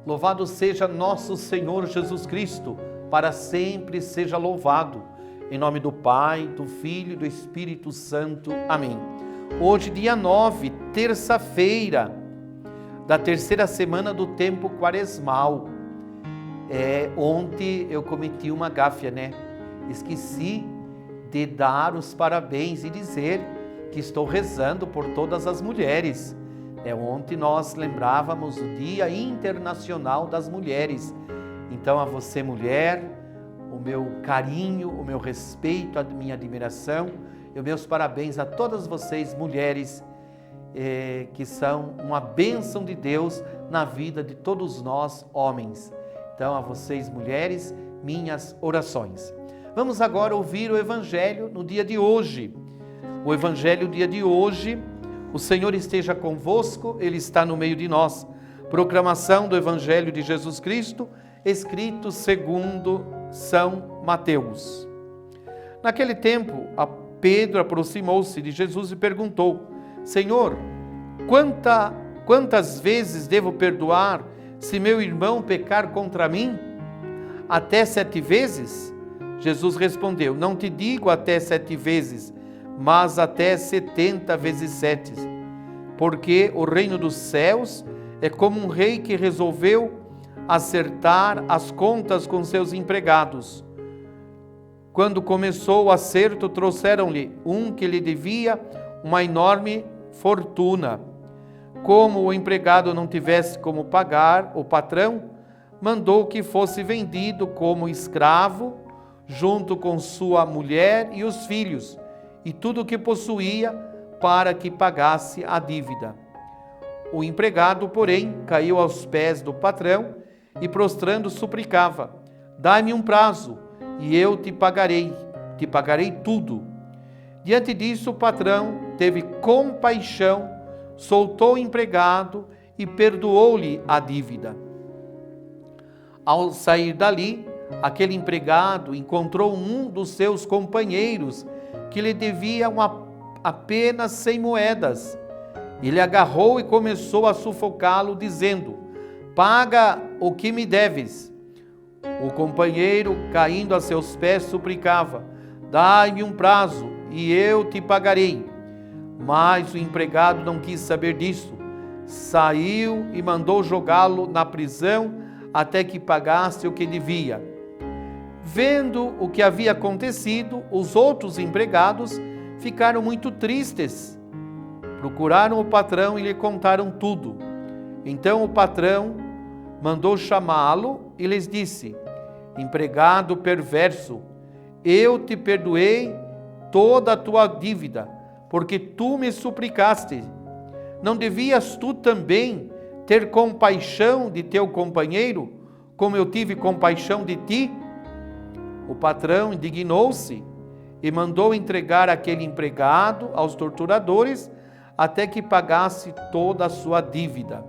Louvado seja nosso Senhor Jesus Cristo, para sempre seja louvado. Em nome do Pai, do Filho e do Espírito Santo. Amém. Hoje, dia 9, terça-feira, da terceira semana do tempo quaresmal. Ontem eu cometi uma gafe, Esqueci de dar os parabéns e dizer que estou rezando por todas as mulheres. Ontem nós lembrávamos o Dia Internacional das Mulheres. Então a você, mulher, o meu carinho, o meu respeito, a minha admiração e os meus parabéns a todas vocês, mulheres, que são uma bênção de Deus na vida de todos nós, homens. Então a vocês, mulheres, minhas orações. Vamos agora ouvir o Evangelho no dia de hoje. O Evangelho do dia de hoje, o Senhor esteja convosco, Ele está no meio de nós. Proclamação do Evangelho de Jesus Cristo, escrito segundo São Mateus. Naquele tempo, Pedro aproximou-se de Jesus e perguntou: Senhor, quantas vezes devo perdoar se meu irmão pecar contra mim? Até 7 vezes? Jesus respondeu: Não te digo até 7 vezes, mas até 70 vezes 7. Porque o reino dos céus é como um rei que resolveu acertar as contas com seus empregados. Quando começou o acerto, trouxeram-lhe um que lhe devia uma enorme fortuna. Como o empregado não tivesse como pagar, o patrão mandou que fosse vendido como escravo, junto com sua mulher e os filhos, e tudo o que possuía, para que pagasse a dívida. O empregado, porém, caiu aos pés do patrão e, prostrando, suplicava: Dai-me um prazo, e eu te pagarei tudo. Diante disso, o patrão teve compaixão, soltou o empregado e perdoou-lhe a dívida. Ao sair dali, aquele empregado encontrou um dos seus companheiros que lhe devia apenas 100 moedas. Ele agarrou e começou a sufocá-lo, dizendo: Paga o que me deves. O companheiro, caindo a seus pés, suplicava: Dai-me um prazo e eu te pagarei. Mas o empregado não quis saber disso. Saiu e mandou jogá-lo na prisão até que pagasse o que devia. Vendo o que havia acontecido, os outros empregados ficaram muito tristes. Procuraram o patrão e lhe contaram tudo. Então o patrão mandou chamá-lo e lhes disse: Empregado perverso, eu te perdoei toda a tua dívida, porque tu me suplicaste. Não devias tu também ter compaixão de teu companheiro, como eu tive compaixão de ti? O patrão indignou-se e mandou entregar aquele empregado aos torturadores até que pagasse toda a sua dívida.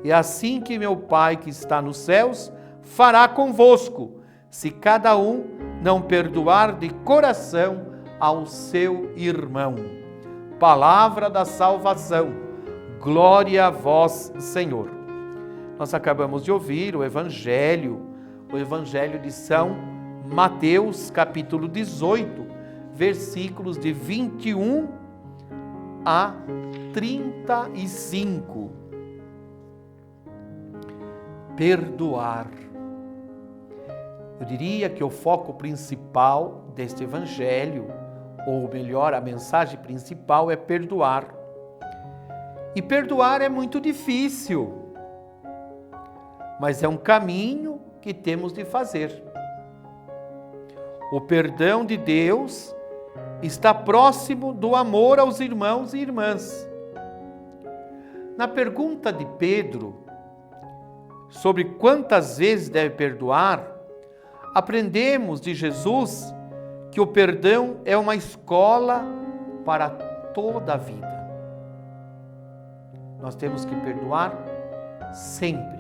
É assim que meu Pai que está nos céus fará convosco, se cada um não perdoar de coração ao seu irmão. Palavra da salvação. Glória a vós, Senhor. Nós acabamos de ouvir o Evangelho de São Mateus, capítulo 18, versículos de 21 a 35. Perdoar. Eu diria que o foco principal deste Evangelho, ou melhor, a mensagem principal é perdoar. E perdoar é muito difícil, mas é um caminho que temos de fazer. O perdão de Deus está próximo do amor aos irmãos e irmãs. Na pergunta de Pedro sobre quantas vezes deve perdoar, aprendemos de Jesus que o perdão é uma escola para toda a vida. Nós temos que perdoar sempre.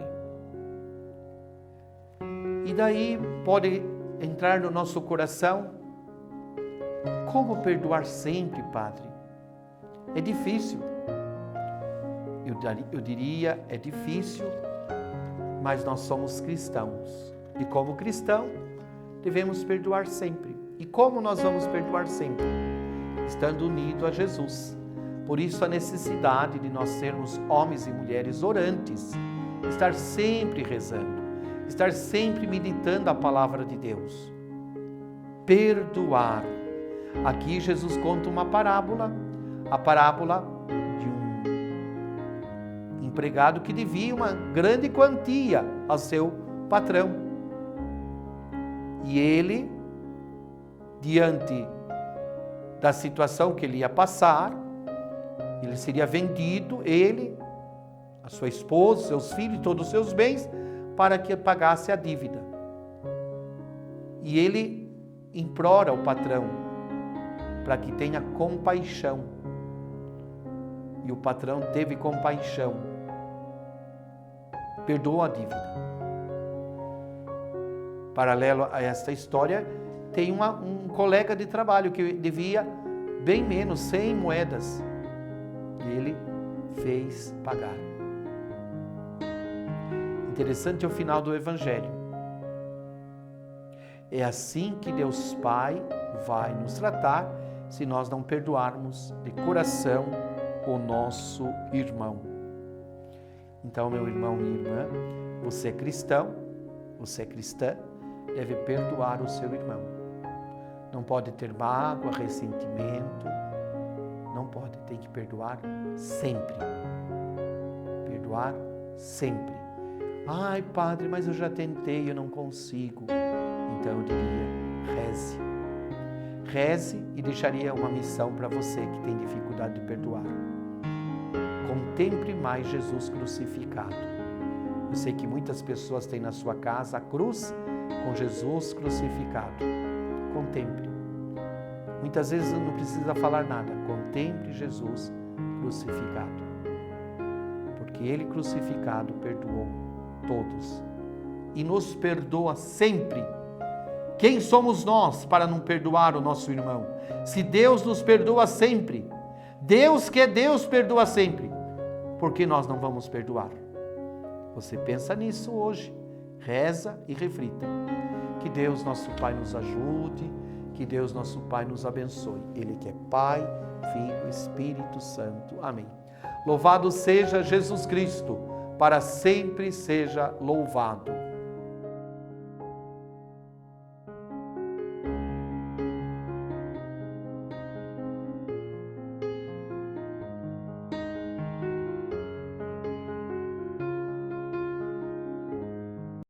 E daí pode entrar no nosso coração: como perdoar sempre, Padre? É difícil. Eu diria, é difícil, mas nós somos cristãos. E como cristão, devemos perdoar sempre. E como nós vamos perdoar sempre? Estando unido a Jesus. Por isso a necessidade de nós sermos homens e mulheres orantes, estar sempre rezando, estar sempre meditando a palavra de Deus. Perdoar. Aqui Jesus conta uma parábola, a parábola de um empregado que devia uma grande quantia ao seu patrão. E ele, diante da situação que ele ia passar, ele seria vendido, ele, a sua esposa, seus filhos, todos os seus bens, para que pagasse a dívida. E ele implora ao patrão para que tenha compaixão. E o patrão teve compaixão, perdoou a dívida. Paralelo a esta história, tem um colega de trabalho que devia bem menos, 100 moedas. E ele fez pagar. Interessante é o final do Evangelho. É assim que Deus Pai vai nos tratar se nós não perdoarmos de coração o nosso irmão. Então, meu irmão, minha irmã, você é cristão, você é cristã, deve perdoar o seu irmão. Não pode ter mágoa, ressentimento, não pode, tem que perdoar sempre. Perdoar sempre. Ai, padre, mas eu já tentei, eu não consigo. Então eu diria, reze. Reze e deixaria uma missão para você que tem dificuldade de perdoar. Contemple mais Jesus crucificado. Eu sei que muitas pessoas têm na sua casa a cruz com Jesus crucificado. Contemple. Muitas vezes não precisa falar nada. Contemple Jesus crucificado. Porque Ele crucificado perdoou todos. E nos perdoa sempre. Quem somos nós para não perdoar o nosso irmão? Se Deus nos perdoa sempre, Deus que é Deus perdoa sempre, por que nós não vamos perdoar? Você pensa nisso hoje, reza e reflita. Que Deus nosso Pai nos ajude, que Deus nosso Pai nos abençoe. Ele que é Pai, Filho, Espírito Santo. Amém. Louvado seja Jesus Cristo, para sempre seja louvado.